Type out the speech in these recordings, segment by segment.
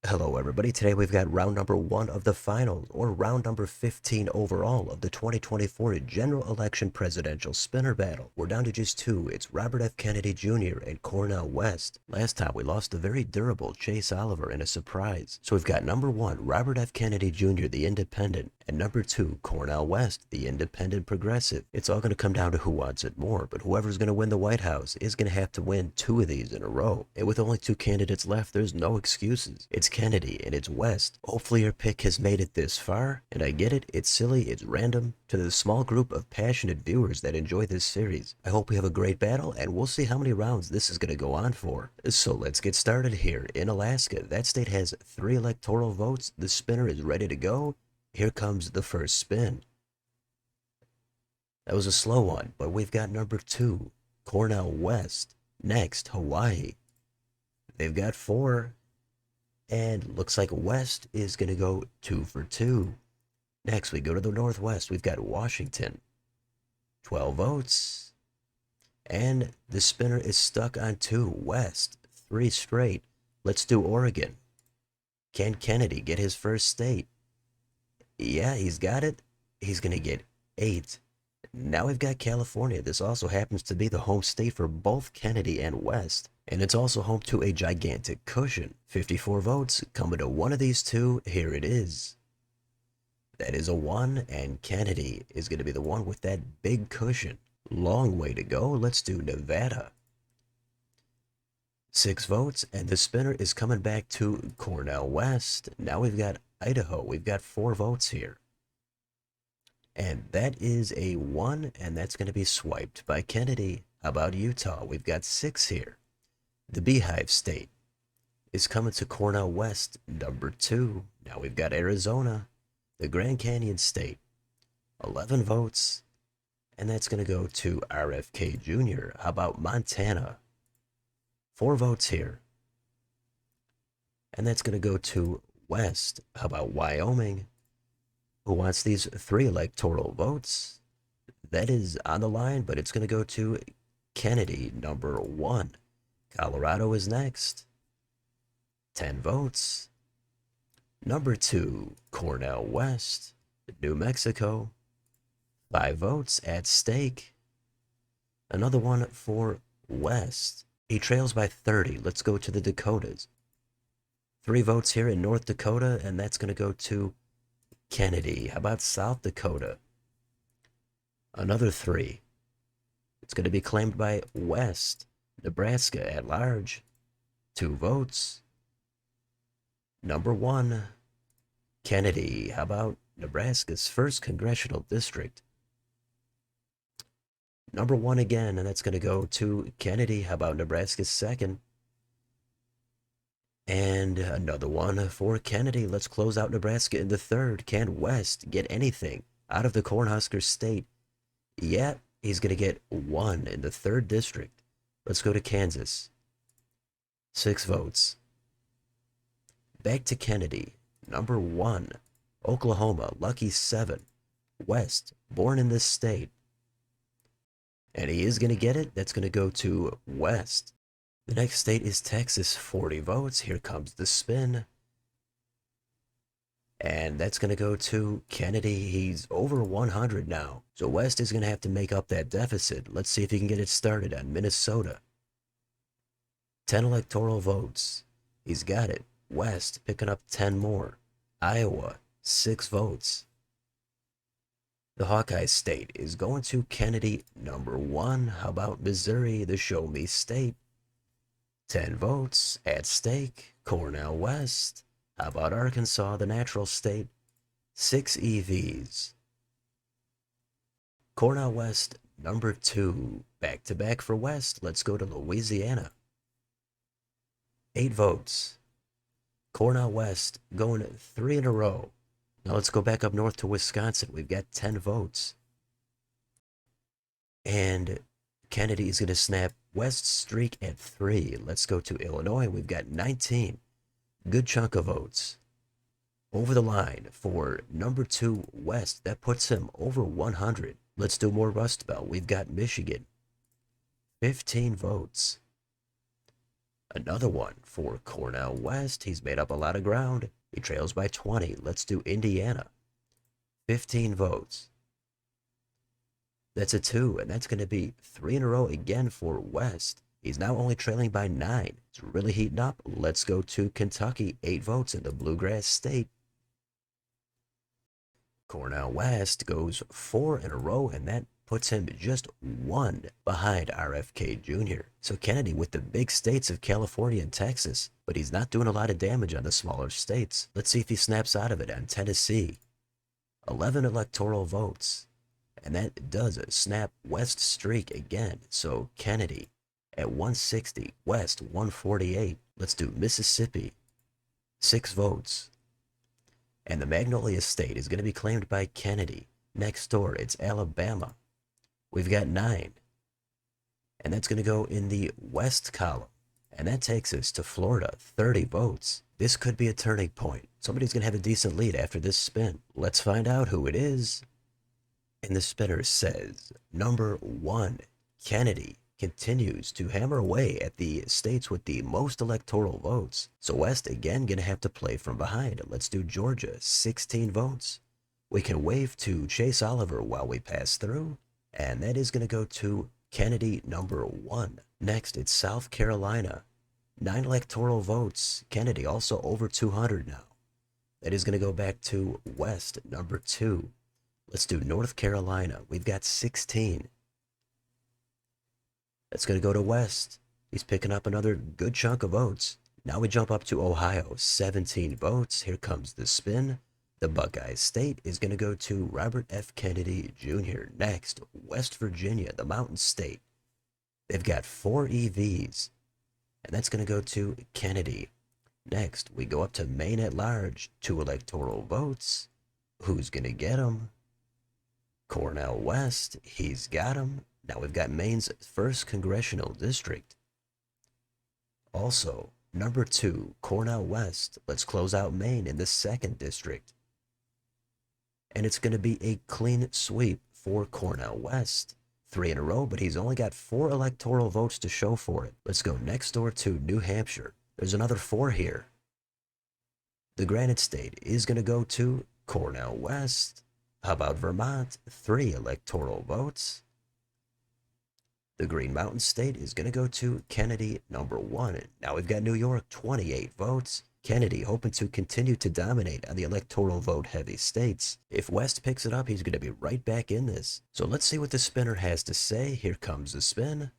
Hello everybody, today we've got round number 1 of the finals, or round number 15 overall of the 2024 general election presidential spinner battle. We're down to just 2, it's Robert F. Kennedy Jr. and Cornel West. Last time we lost the very durable Chase Oliver in a surprise. So we've got number 1, Robert F. Kennedy Jr., the independent, and number 2, Cornel West, the independent progressive. It's all going to come down to who wants it more, but whoever's going to win the White House is going to have to win 2 of these in a row. And with only 2 candidates left, there's no excuses. It's Kennedy and it's West. Hopefully your pick has made it this far, and I get it, it's silly, it's random. To the small group of passionate viewers that enjoy this series, I hope we have a great battle, and we'll see how many rounds this is going to go on for. So let's get started here. In Alaska, that state has 3 electoral votes. The spinner is ready to go. Here comes the first spin. That was a slow one, but we've got number 2, Cornel West. Next, Hawaii. They've got 4. And looks like West is going to go 2 for 2. Next, we go to the Northwest. We've got Washington. 12 votes. And the spinner is stuck on 2. West. 3 straight. Let's do Oregon. Can Kennedy get his first state? Yeah, he's got it. He's going to get 8. Now we've got California. This also happens to be the home state for both Kennedy and West. And it's also home to a gigantic cushion. 54 votes coming to one of these 2. Here it is. That is a 1, and Kennedy is going to be the one with that big cushion. Long way to go. Let's do Nevada. 6 votes, and the spinner is coming back to Cornel West. Now we've got Idaho. We've got 4 votes here. And that is a 1, and that's going to be swiped by Kennedy. How about Utah? We've got 6 here. The Beehive State is coming to Cornel West, number 2. Now we've got Arizona, the Grand Canyon State. 11 votes, and that's going to go to RFK Jr. How about Montana? 4 votes here. And that's going to go to West. How about Wyoming? Who wants these 3 electoral votes? That is on the line, but it's going to go to Kennedy, number 1. Colorado is next. 10 votes. Number 2, Cornel West. New Mexico. 5 votes at stake. Another one for West. He trails by 30. Let's go to the Dakotas. 3 votes here in North Dakota, and that's going to go to Kennedy. How about South Dakota? Another 3. It's going to be claimed by West. Nebraska at large. 2 votes. Number 1, Kennedy. How about Nebraska's 1st congressional district? Number 1 again, and that's going to go to Kennedy. How about Nebraska's 2nd? And another one for Kennedy. Let's close out Nebraska in the 3rd. Can West get anything out of the Cornhusker state? Yeah, he's going to get 1 in the 3rd district. Let's go to Kansas. 6 votes. Back to Kennedy. Number 1. Oklahoma. Lucky 7. West. Born in this state. And he is going to get it. That's going to go to West. The next state is Texas. 40 votes. Here comes the spin. And that's going to go to Kennedy. He's over 100 now. So West is going to have to make up that deficit. Let's see if he can get it started on Minnesota. 10 electoral votes. He's got it. West picking up 10 more. Iowa, 6 votes. The Hawkeye State is going to Kennedy, number 1. How about Missouri, the Show Me State? 10 votes at stake. Cornel West. How about Arkansas, the natural state? 6 EVs. Cornel West, number 2. Back to back for West. Let's go to Louisiana. 8 votes. Cornel West going 3 in a row. Now let's go back up north to Wisconsin. We've got 10 votes. And Kennedy is going to snap West's streak at 3. Let's go to Illinois. We've got 19. Good chunk of votes. Over the line for number 2, West. That puts him over 100. Let's do more Rust Belt. We've got Michigan. 15 votes. Another one for Cornel West. He's made up a lot of ground. He trails by 20. Let's do Indiana. 15 votes. That's a 2, and that's going to be 3 in a row again for West. He's now only trailing by 9. It's really heating up. Let's go to Kentucky. 8 votes in the Bluegrass State. Cornel West goes 4 in a row, and that puts him just 1 behind RFK Jr. So Kennedy with the big states of California and Texas, but he's not doing a lot of damage on the smaller states. Let's see if he snaps out of it on Tennessee. 11 electoral votes. And that does snap West's streak again. So Kennedy at 160, West 148. Let's do Mississippi. 6 votes. And the Magnolia State is going to be claimed by Kennedy. Next door, it's Alabama. We've got 9. And that's going to go in the West column. And that takes us to Florida, 30 votes. This could be a turning point. Somebody's going to have a decent lead after this spin. Let's find out who it is. And the spinner says, number 1, Kennedy continues to hammer away at the states with the most electoral votes. So West again going to have to play from behind. Let's do Georgia, 16 votes. We can wave to Chase Oliver while we pass through. And that is going to go to Kennedy, number 1. Next, it's South Carolina. 9 electoral votes. Kennedy also over 200 now. That is going to go back to West, number 2. Let's do North Carolina. We've got 16. That's going to go to West. He's picking up another good chunk of votes. Now we jump up to Ohio, 17 votes. Here comes the spin. The Buckeye State is going to go to Robert F. Kennedy Jr. Next, West Virginia, the Mountain State. They've got 4 EVs, and that's going to go to Kennedy. Next, we go up to Maine at large, 2 electoral votes. Who's going to get them? Cornel West, he's got them. Now we've got Maine's 1st Congressional District. Also, number 2, Cornel West. Let's close out Maine in the 2nd District. And it's going to be a clean sweep for Cornel West. 3 in a row, but he's only got 4 electoral votes to show for it. Let's go next door to New Hampshire. There's another 4 here. The Granite State is going to go to Cornel West. How about Vermont? 3 electoral votes. The Green Mountain State is going to go to Kennedy, number 1. Now we've got New York, 28 votes. Kennedy hoping to continue to dominate on the electoral vote heavy states. If West picks it up, he's going to be right back in this. So let's see what the spinner has to say. Here comes the spin.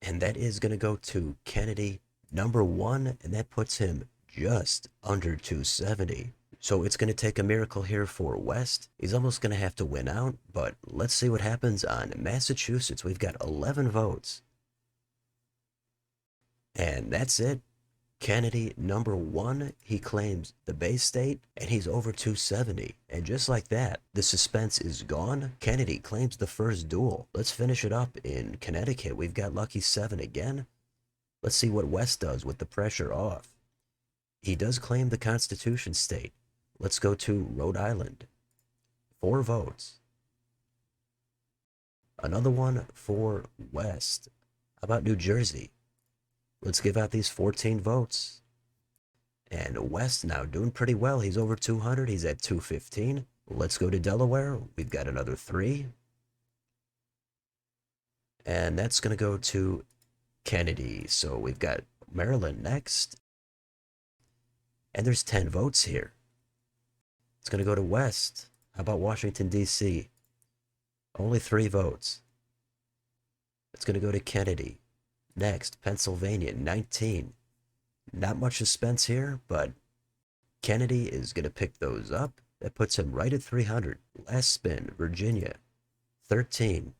And that is going to go to Kennedy, number 1, and that puts him just under 270. So it's going to take a miracle here for West. He's almost going to have to win out, but let's see what happens on Massachusetts. We've got 11 votes. And that's it. Kennedy, number 1, he claims the Bay State, and he's over 270. And just like that, the suspense is gone. Kennedy claims the first duel. Let's finish it up in Connecticut. We've got Lucky 7 again. Let's see what West does with the pressure off. He does claim the Constitution State. Let's go to Rhode Island. 4 votes. Another one for West. How about New Jersey? Let's give out these 14 votes. And West now doing pretty well. He's over 200. He's at 215. Let's go to Delaware. We've got another 3. And that's going to go to Kennedy. So we've got Maryland next. And there's 10 votes here. It's going to go to West. How about Washington, D.C.? Only 3 votes. It's going to go to Kennedy. Next, Pennsylvania, 19. Not much suspense here, but Kennedy is going to pick those up. That puts him right at 300. Last spin, Virginia, 13.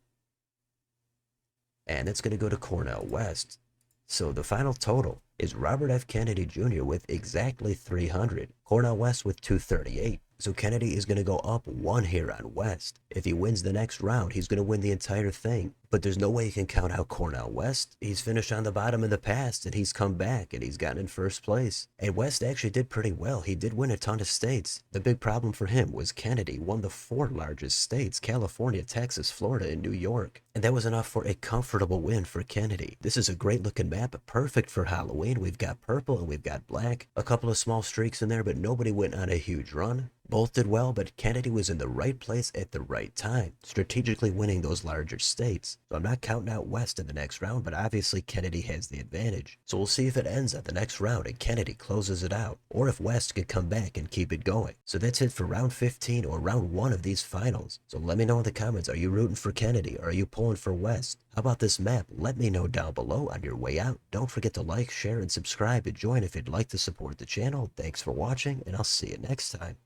And it's going to go to Cornel West. So the final total is Robert F. Kennedy Jr. with exactly 300. Cornel West with 238. So Kennedy is going to go up one here on West. If he wins the next round, he's going to win the entire thing. But there's no way you can count out Cornel. West, he's finished on the bottom in the past, and he's come back, and he's gotten in first place. And West actually did pretty well. He did win a ton of states. The big problem for him was Kennedy won the 4 largest states: California, Texas, Florida, and New York. And that was enough for a comfortable win for Kennedy. This is a great looking map, perfect for Halloween. We've got purple and we've got black. A couple of small streaks in there, but nobody went on a huge run. Both did well, but Kennedy was in the right place at the right time, strategically winning those larger states. So I'm not counting out West in the next round, but obviously Kennedy has the advantage. So we'll see if it ends at the next round and Kennedy closes it out, or if West can come back and keep it going. So that's it for round 15 or round 1 of these finals. So let me know in the comments, are you rooting for Kennedy or are you pulling for West? How about this map? Let me know down below on your way out. Don't forget to like, share, and subscribe and join if you'd like to support the channel. Thanks for watching, and I'll see you next time.